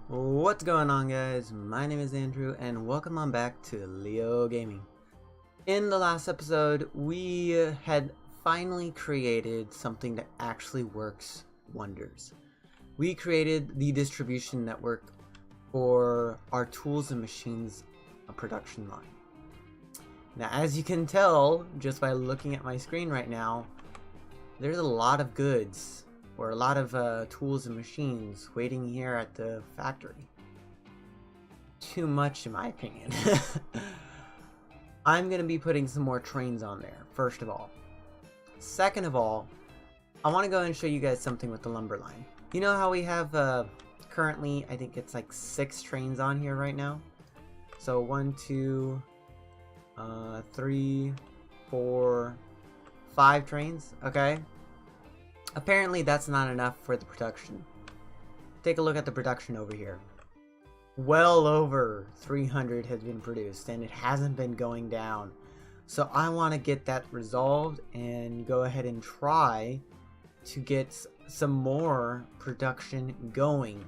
What's going on, guys? My name is Andrew and welcome on back to Leo Gaming. In the last episode, we had finally created something that actually works wonders. We created the distribution network for our tools and machines production line. Now, as you can tell just by looking at my screen right now, there's a lot of goods or a lot of tools and machines waiting here at the factory. Too much in my opinion. I'm going to be putting some more trains on there, first of all. Second of all, I want to go and show you guys something with the lumber line. You know how we have currently, I think it's like 6 trains on here right now? So 1, 2, 3, 4, 5 trains, okay? Apparently that's not enough for the production. Take a look at the production over here. Well over 300 has been produced and it hasn't been going down. So I want to get that resolved and go ahead and try to get some more production going.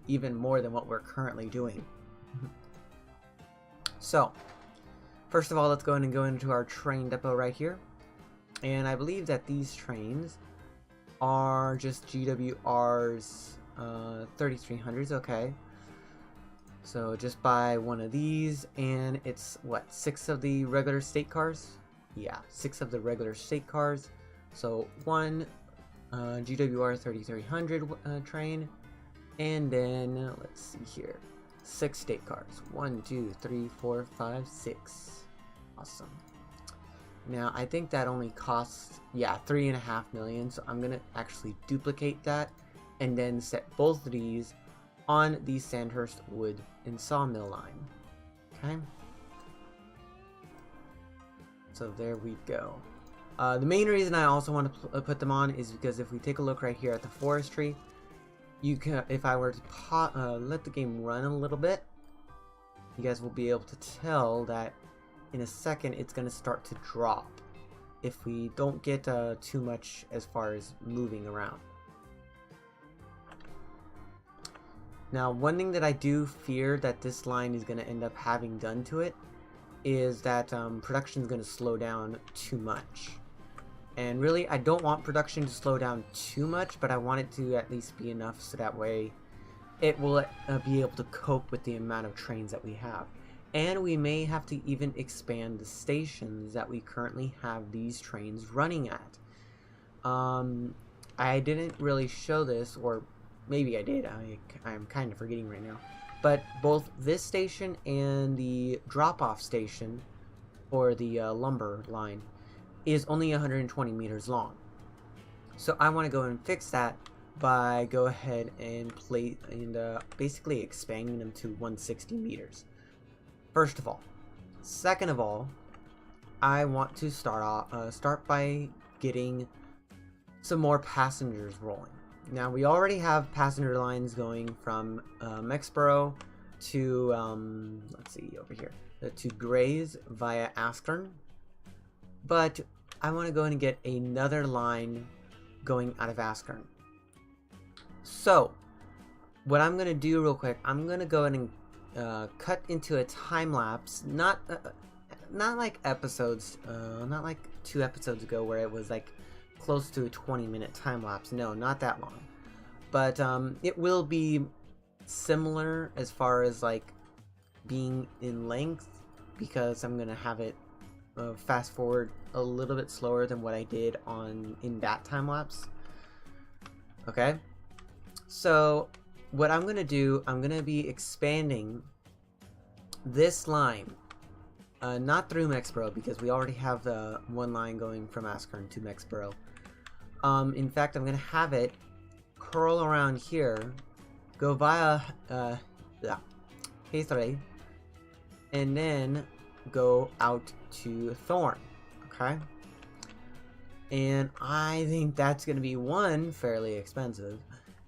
Even more than what we're currently doing. So, first of all, let's go ahead and go into our train depot right here. And I believe that these trains are just GWR's 3300s, okay. So just buy one of these, and it's, what, 6 of the regular state cars? Yeah, 6 of the regular state cars. So one GWR 3300 train, and then, let's see here, 6 state cars. 1, 2, 3, 4, 5, 6. Awesome. Now, I think that only costs, yeah, 3.5 million, so I'm going to actually duplicate that and then set both of these on the Sandhurst wood and sawmill line. Okay? So there we go. The main reason I also want to put them on is because if we take a look right here at the forestry, you can, if I were to let the game run a little bit, you guys will be able to tell that in a second it's going to start to drop if we don't get too much as far as moving around. Now, one thing that I do fear that this line is going to end up having done to it is that production is going to slow down too much. And really, I don't want production to slow down too much, but I want it to at least be enough so that way it will be able to cope with the amount of trains that we have. And we may have to even expand the stations that we currently have these trains running at. I didn't really show this, or maybe I did, I'm kind of forgetting right now. But both this station and the drop-off station, or the lumber line, is only 120 meters long. So I want to go and fix that by go ahead and basically expanding them to 160 meters. First of all. Second of all, I want to start by getting some more passengers rolling. Now, we already have passenger lines going from Mexborough to, let's see, over here, to Grays via Askern. But I want to go in and get another line going out of Askern. So, what I'm going to do real quick, I'm going to go in and cut into a time lapse, not like episodes, not like 2 episodes ago where it was like close to a 20-minute time lapse. No, not that long, but it will be similar as far as like being in length, because I'm gonna have it fast forward a little bit slower than what I did in that time lapse. Okay, so what I'm going to do, I'm going to be expanding this line, not through Mexborough, because we already have the one line going from Askern to Mexborough. In fact, I'm going to have it curl around here, go via Heathray, and then go out to Thorne, okay? And I think that's going to be, 1, fairly expensive,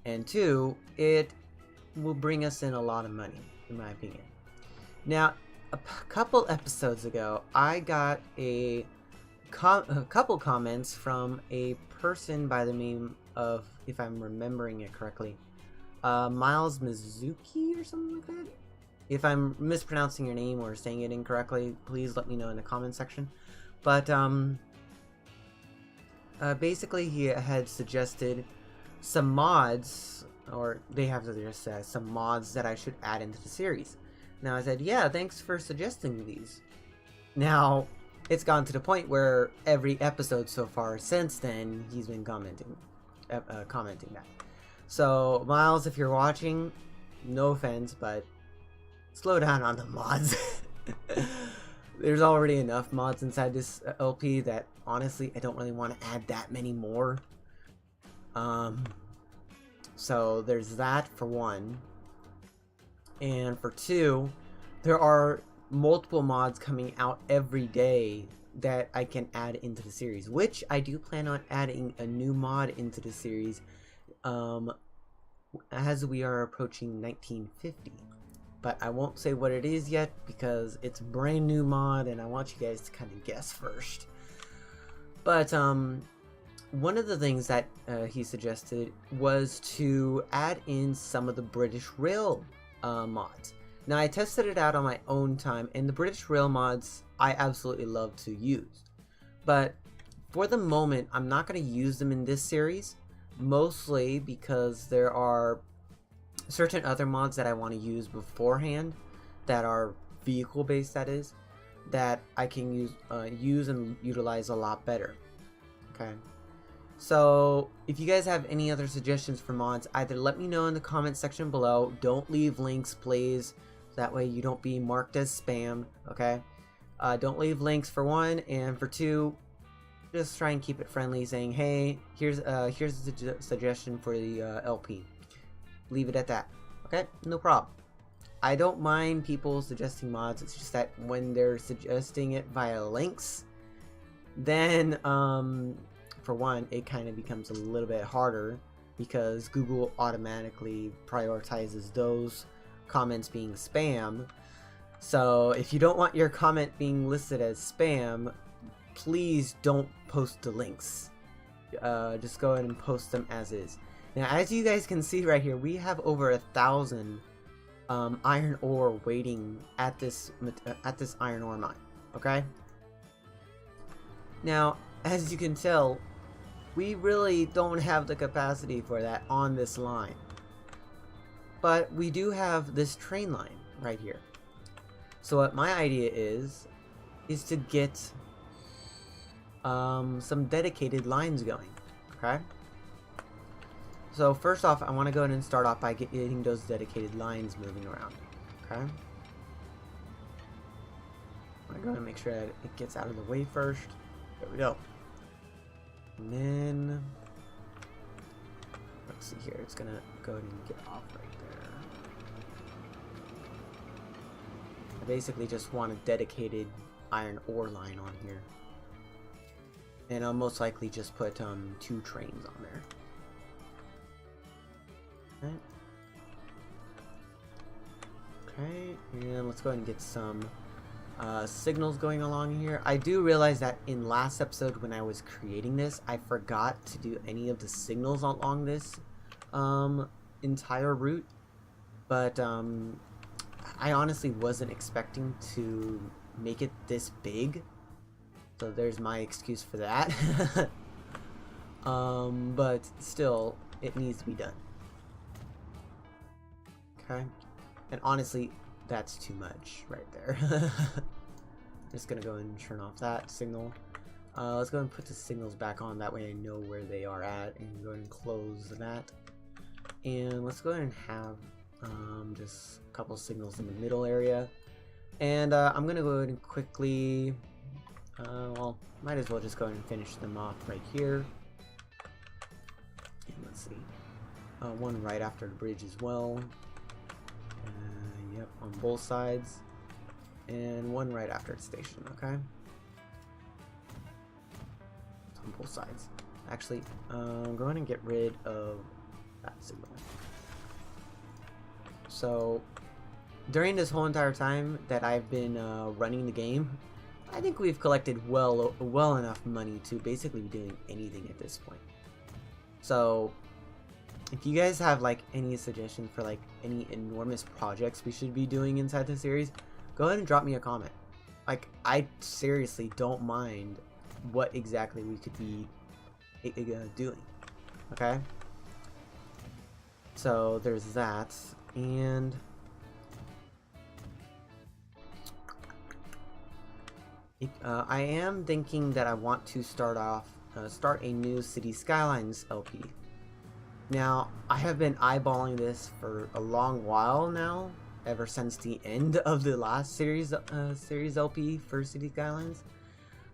and 2, it will bring us in a lot of money, in my opinion. Now, a couple episodes ago, I got a couple comments from a person by the name of, if I'm remembering it correctly, Miles Mizuki or something like that. If I'm mispronouncing your name or saying it incorrectly, please let me know in the comment section. But basically he had suggested some mods, or they have just some mods that I should add into the series. Now I said, yeah, thanks for suggesting these. Now it's gone to the point where every episode so far since then he's been commenting that. So Miles, if you're watching, no offense, but slow down on the mods. There's already enough mods inside this LP that honestly I don't really want to add that many more. So there's that for one. And for two, there are multiple mods coming out every day that I can add into the series, which I do plan on adding a new mod into the series as we are approaching 1950. But I won't say what it is yet because it's a brand new mod and I want you guys to kind of guess first. But one of the things that he suggested was to add in some of the British Rail mods. Now I tested it out on my own time, and the British Rail mods I absolutely love to use. But for the moment, I'm not going to use them in this series, mostly because there are certain other mods that I want to use beforehand that are vehicle based, that is, that I can use and utilize a lot better. Okay, so if you guys have any other suggestions for mods, either let me know in the comment section below. Don't leave links, please, that way you don't be marked as spam. Okay, don't leave links for one, and for two, just try and keep it friendly, saying, hey, here's a suggestion for the LP. Leave it at that. Okay, no problem. I don't mind people suggesting mods. It's just that when they're suggesting it via links, then for one, it kind of becomes a little bit harder because Google automatically prioritizes those comments being spam. So if you don't want your comment being listed as spam, please don't post the links. Just go ahead and post them as is. Now, as you guys can see right here, we have over 1,000 iron ore waiting at this iron ore mine. Okay. Now, as you can tell, we really don't have the capacity for that on this line. But we do have this train line right here. So what my idea is to get some dedicated lines going. Okay. So first off, I want to go ahead and start off by getting those dedicated lines moving around. Okay. I'm going to make sure that it gets out of the way first. There we go. And then let's see here. It's going to go ahead and get off right there. I basically just want a dedicated iron ore line on here. And I'll most likely just put 2 trains on there. Okay, and let's go ahead and get some signals going along here. I do realize that in last episode when I was creating this, I forgot to do any of the signals along this entire route. But I honestly wasn't expecting to make it this big. So there's my excuse for that. But still, it needs to be done. Okay, and honestly, that's too much right there. Just gonna go and turn off that signal. Let's go and put the signals back on, that way I know where they are at, and go ahead and close that. And let's go ahead and have just a couple signals in the middle area. And I'm gonna go ahead and quickly, well, might as well just go ahead and finish them off right here. And let's see, one right after the bridge as well. Yep, on both sides, and one right after the station. Okay, on both sides. Actually, go ahead and get rid of that signal. So during this whole entire time that I've been running the game, I think we've collected well enough money to basically be doing anything at this point. So if you guys have like any suggestions for like any enormous projects we should be doing inside the series, go ahead and drop me a comment. Like, I seriously don't mind what exactly we could be doing. Okay? So there's that, and I am thinking that I want to start a new City Skylines LP. Now, I have been eyeballing this for a long while now, ever since the end of the last series LP for City Skylines.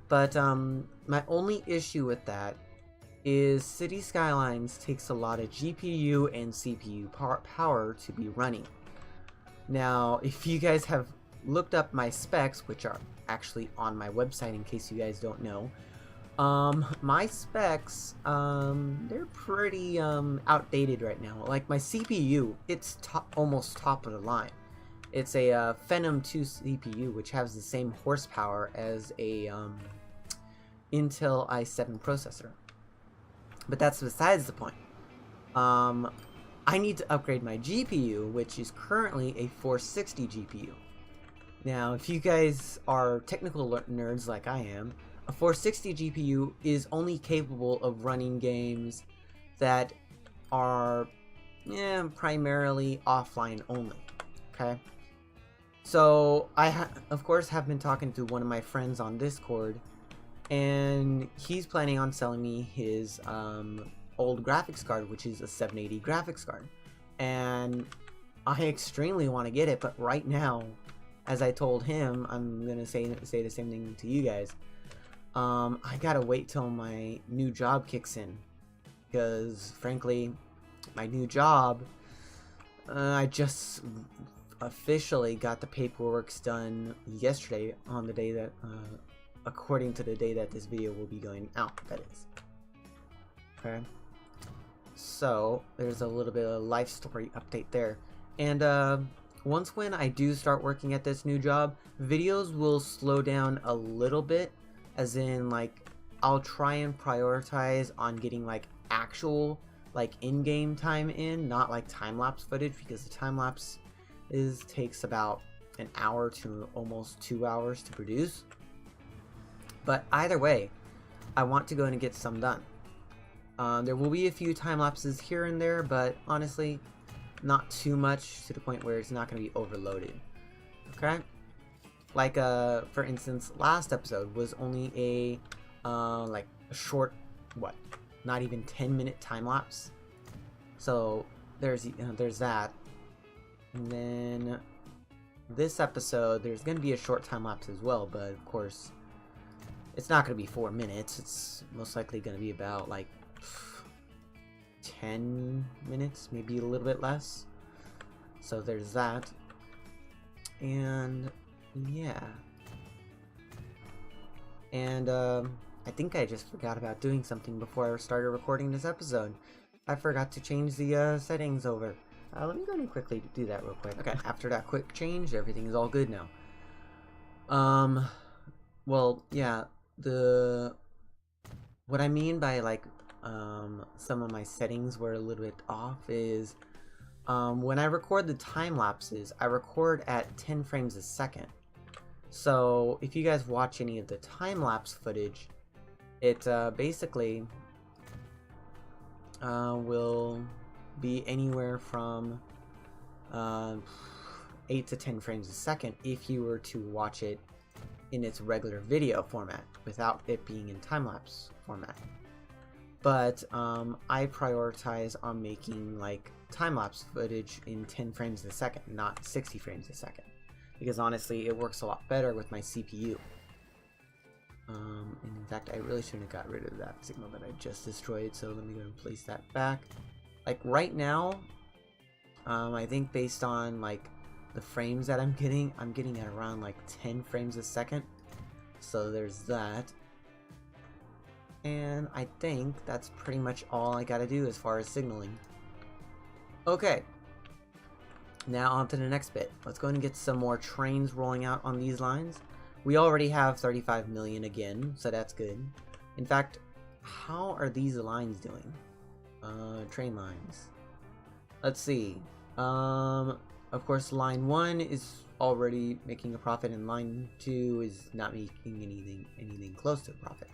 But my only issue with that is City Skylines takes a lot of GPU and CPU power to be running. Now, if you guys have looked up my specs, which are actually on my website in case you guys don't know, my specs, they're pretty outdated right now. Like my CPU, it's almost top of the line. It's a Phenom 2 CPU, which has the same horsepower as a Intel i7 processor. But that's besides the point. I need to upgrade my GPU, which is currently a 460 GPU. Now, if you guys are technical nerds like I am, a 460 GPU is only capable of running games that are primarily offline only. Okay? So, I of course have been talking to one of my friends on Discord, and he's planning on selling me his old graphics card, which is a 780 graphics card. And I extremely want to get it, but right now, as I told him, I'm gonna say the same thing to you guys. I gotta wait till my new job kicks in, because frankly, my new job, I just officially got the paperwork done yesterday, on the day that, according to the day that this video will be going out, that is. Okay, so there's a little bit of life story update there, and once when I do start working at this new job, videos will slow down a little bit, as in like I'll try and prioritize on getting like actual like in-game time in, not like time-lapse footage, because the time-lapse takes about an hour to almost 2 hours to produce. But either way, I want to go in and get some done. There will be a few time lapses here and there, but honestly, not too much to the point where it's not going to be overloaded. Okay? Like, for instance, last episode was only a short, not even 10-minute time lapse. So there's that. And then this episode, there's going to be a short time lapse as well, but of course, it's not going to be 4 minutes. It's most likely going to be about like 10 minutes, maybe a little bit less. So there's that. And yeah. And I think I just forgot about doing something before I started recording this episode. I forgot to change the settings over. Let me go and quickly do that real quick. Okay, after that quick change, everything is all good now. Well, yeah, what I mean by like some of my settings were a little bit off is when I record the time lapses, I record at 10 frames a second. So if you guys watch any of the time lapse footage, it basically will be anywhere from 8 to 10 frames a second if you were to watch it in its regular video format without it being in time-lapse format. But I prioritize on making like time-lapse footage in 10 frames a second, not 60 frames a second, because honestly it works a lot better with my CPU. And in fact, I really shouldn't have got rid of that signal that I just destroyed, so let me go and place that back. Like right now, I think based on like the frames that I'm getting at around like 10 frames a second. So there's that. And I think that's pretty much all I gotta do as far as signaling. Okay. Now on to the next bit. Let's go and get some more trains rolling out on these lines. We already have 35 million again, so that's good. In fact, how are these lines doing? Train lines. Let's see. Of course, line 1 is already making a profit, and line 2 is not making anything close to a profit.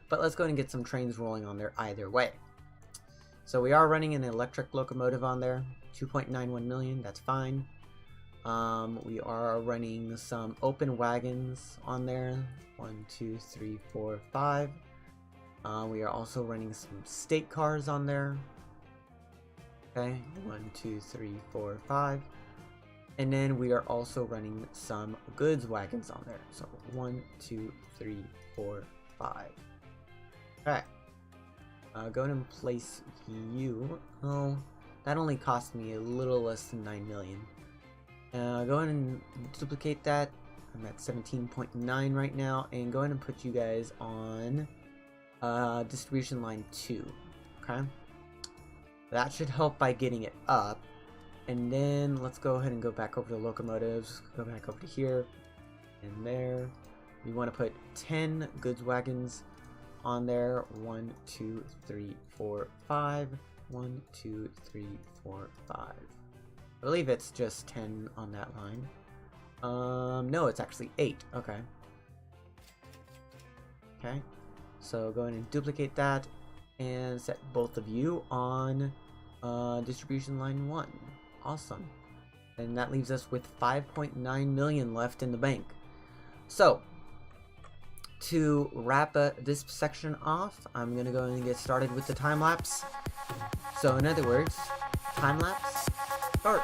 But let's go ahead and get some trains rolling on there either way. So we are running an electric locomotive on there, 2.91 million, that's fine. We are running some open wagons on there, 1, 2, 3, 4, 5. We are also running some state cars on there. Okay, 1, 2, 3, 4, 5. And then we are also running some goods wagons on there. So 1, 2, 3, 4, 5. Alright. Go ahead and place you. Oh, that only cost me a little less than 9 million. Go ahead and duplicate that. I'm at 17.9 right now. And go ahead and put you guys on distribution line 2. Okay? That should help by getting it up. And then let's go ahead and go back over to locomotives. Go back over to here and there. We want to put 10 goods wagons on there. 1, 2, 3, 4, 5. 1, 2, 3, 4, 5. I believe it's just 10 on that line. No, it's actually 8. Okay. Okay. So go ahead and duplicate that and set both of you on distribution line 1. Awesome. And that leaves us with 5.9 million left in the bank. So, to wrap this section off, I'm going to go and get started with the time lapse. So, in other words, time lapse, start.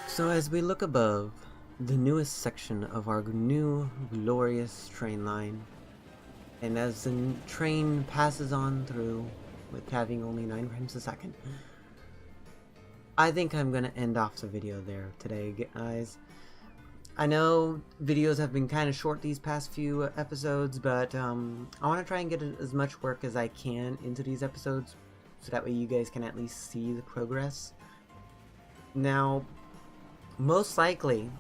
So as we look above the newest section of our new glorious train line, and as the train passes on through with having only 9 frames a second, I think I'm gonna end off the video there today, guys. I know videos have been kind of short these past few episodes, but I want to try and get as much work as I can into these episodes, so that way you guys can at least see the progress. Now, most likely,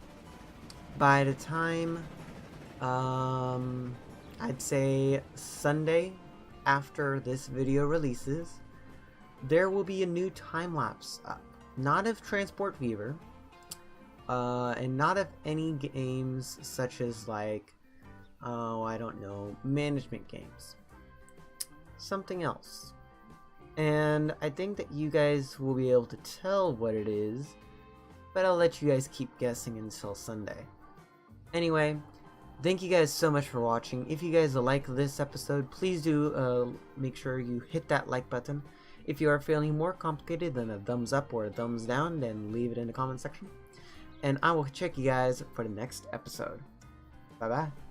by the time, I'd say Sunday after this video releases, there will be a new time-lapse up. Not of Transport Fever, and not of any games such as like, oh, I don't know, management games. Something else. And I think that you guys will be able to tell what it is, but I'll let you guys keep guessing until Sunday. Anyway, thank you guys so much for watching. If you guys like this episode, please do make sure you hit that like button. If you are feeling more complicated than a thumbs up or a thumbs down, then leave it in the comment section. And I will check you guys for the next episode. Bye bye.